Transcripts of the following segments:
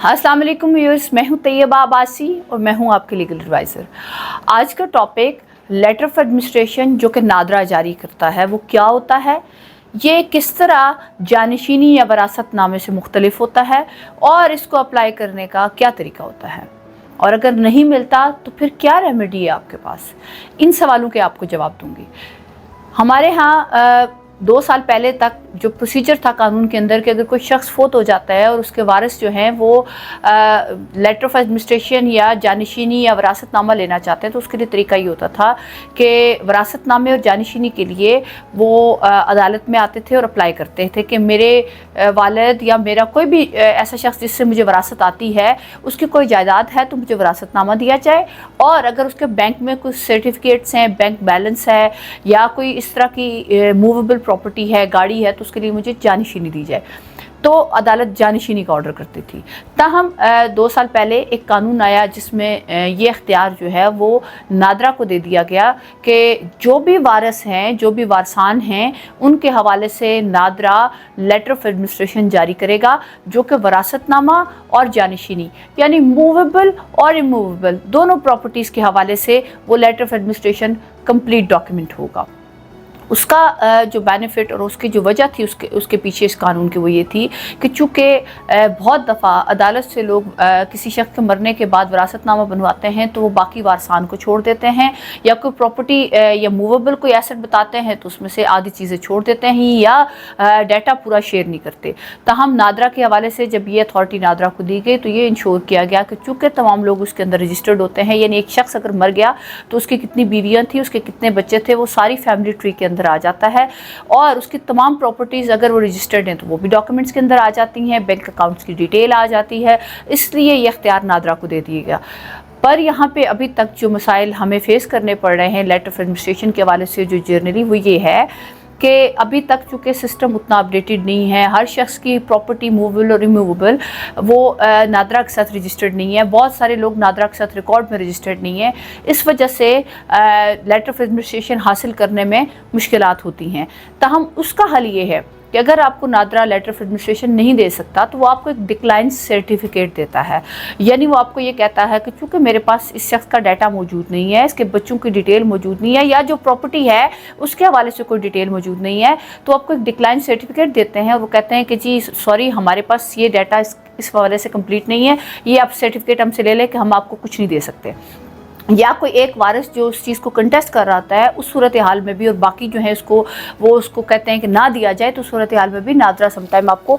अस्सलाम वालेकुम व्यूअर्स, मैं हूं तैयबा अब्बासी और मैं हूं आपके लीगल एडवाइज़र। आज का टॉपिक लेटर ऑफ एडमिनिस्ट्रेशन जो कि नादरा जारी करता है वो क्या होता है, ये किस तरह जानशीनी या वरासतनामे से मुख्तलिफ होता है और इसको अप्लाई करने का क्या तरीका होता है, और अगर नहीं मिलता तो फिर क्या रेमेडी है आपके पास। इन सवालों के आपको जवाब दूंगी। हमारे यहाँ 2 साल पहले तक जो प्रोसीजर था कानून के अंदर कि अगर कोई शख्स फोत हो जाता है और उसके वारिस जो हैं वो लेटर ऑफ एडमिनिस्ट्रेशन या जानशीनी या वरासतनामा लेना चाहते हैं तो उसके लिए तरीका ये होता था कि वरासतनामे और जानशीनी के लिए वो अदालत में आते थे और अप्लाई करते थे कि मेरे वालिद या मेरा कोई भी ऐसा शख्स जिससे मुझे वरासत आती है उसकी कोई जायदाद है तो मुझे वरासतनामा दिया जाए, और अगर उसके बैंक में कुछ सर्टिफिकेट्स हैं, बैंक बैलेंस है या कोई इस तरह की मूवेबल प्रॉपर्टी है, गाड़ी है, तो उसके लिए मुझे जानशीनी दी जाए। तो अदालत जानशीनी का ऑर्डर करती थी। ताहम 2 साल पहले एक कानून आया जिसमें ये इख्तियार जो है वो नादरा को दे दिया गया कि जो भी वारिस हैं, जो भी वारसान हैं, उनके हवाले से नादरा लेटर ऑफ एडमिनिस्ट्रेशन जारी करेगा जो कि वरासतनामा और जानशीनी यानी मूवेबल और इमूवेबल दोनों प्रॉपर्टीज़ के हवाले से वो letter of administration complete document होगा। उसका जो बेनिफिट और उसकी जो वजह थी उसके पीछे इस कानून की वो ये थी कि चूँकि बहुत दफ़ा अदालत से लोग किसी शख्स के मरने के बाद वरासतनामा बनवाते हैं तो वो बाकी वारसान को छोड़ देते हैं, या कोई प्रॉपर्टी या मूवेबल कोई एसेट बताते हैं तो उसमें से आधी चीज़ें छोड़ देते हैं या डाटा पूरा शेयर नहीं करते। ताहम नादरा के हवाले से जब ये अथॉरिटी नादरा को दी गई तो ये इंश्योर किया गया कि चूँकि तमाम लोग उसके अंदर रजिस्टर्ड होते हैं, यानी एक शख्स अगर मर गया तो उसकी कितनी बीवियाँ थी, उसके कितने बच्चे थे, वो सारी फैमिली ट्री के अंदर आ जाता है, और उसकी तमाम प्रॉपर्टीज़ अगर वो रजिस्टर्ड हैं तो वो भी डॉक्यूमेंट्स के अंदर आ जाती हैं, बैंक अकाउंट्स की डिटेल आ जाती है। इसलिए ये इख्तियार नादरा को दे दिया गया। पर यहाँ पे अभी तक जो मसाइल हमें फेस करने पड़ रहे हैं लेटर ऑफ एडमिनिस्ट्रेशन के हवाले से जो जर्नली वो ये है कि अभी तक चूँकि सिस्टम उतना अपडेटेड नहीं है, हर शख्स की प्रॉपर्टी मूवेबल और इमूवेबल वो नादरा के साथ रजिस्टर्ड नहीं है, बहुत सारे लोग नादरा के साथ रिकॉर्ड में रजिस्टर्ड नहीं है। इस वजह से लेटर ऑफ एडमिनिस्ट्रेशन हासिल करने में मुश्किलात होती हैं। ताहम उसका हल ये है कि अगर आपको नादरा लेटर ऑफ एडमिनिस्ट्रेशन नहीं दे सकता तो वो आपको एक डिक्लाइन सर्टिफिकेट देता है, यानी वो आपको ये कहता है कि चूँकि मेरे पास इस शख्स का डाटा मौजूद नहीं है, इसके बच्चों की डिटेल मौजूद नहीं है, या जो प्रॉपर्टी है उसके हवाले से कोई डिटेल मौजूद नहीं है, तो आपको एक डिक्लाइन सर्टिफिकेट देते हैं और वो कहते हैं कि जी सॉरी, हमारे पास ये डाटा इस हवाले से कंप्लीट नहीं है, ये आप सर्टिफिकेट हमसे ले लें कि हम आपको कुछ नहीं दे सकते। या कोई एक वारिस जो उस चीज़ को कंटेस्ट कर रहा होता है उस सूरत हाल में भी, और बाकी जो है उसको कहते हैं कि ना दिया जाए, तो सूरत हाल में भी नादरा समटाइम आपको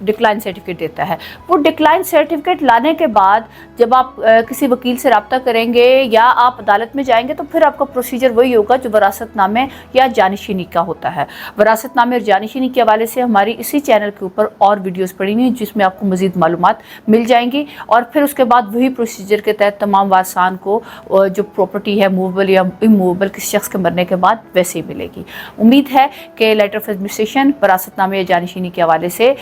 डिक्लाइन सर्टिफिकेट देता है। वो डिक्लाइन सर्टिफिकेट लाने के बाद जब आप किसी वकील से रब्ता करेंगे या आप अदालत में जाएंगे तो फिर आपका प्रोसीजर वही होगा जो वरासतनामे या जानशीनी का होता है। वरासतनामे और जानशीनी के हवाले से हमारी इसी चैनल के ऊपर और वीडियोज़ पड़ी हुई हैं जिसमें आपको मज़ीद मालूमात मिल जाएंगी, और फिर उसके बाद वही प्रोसीजर के तहत तमाम वारसान को जो प्रॉपर्टी है मूवेबल या इमूवेबल किसी शख्स के मरने के बाद वैसे ही मिलेगी। उम्मीद है कि लेटर ऑफ एडमिनिस्ट्रेशन, वरासतनामे या जानशीनी के हवाले से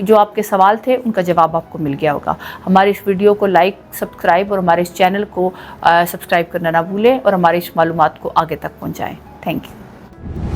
जो आपके सवाल थे उनका जवाब आपको मिल गया होगा। हमारी इस वीडियो को लाइक, सब्सक्राइब और हमारे इस चैनल को सब्सक्राइब करना ना भूलें और हमारी इस मालूमात को आगे तक पहुँचाएँ। Thank you.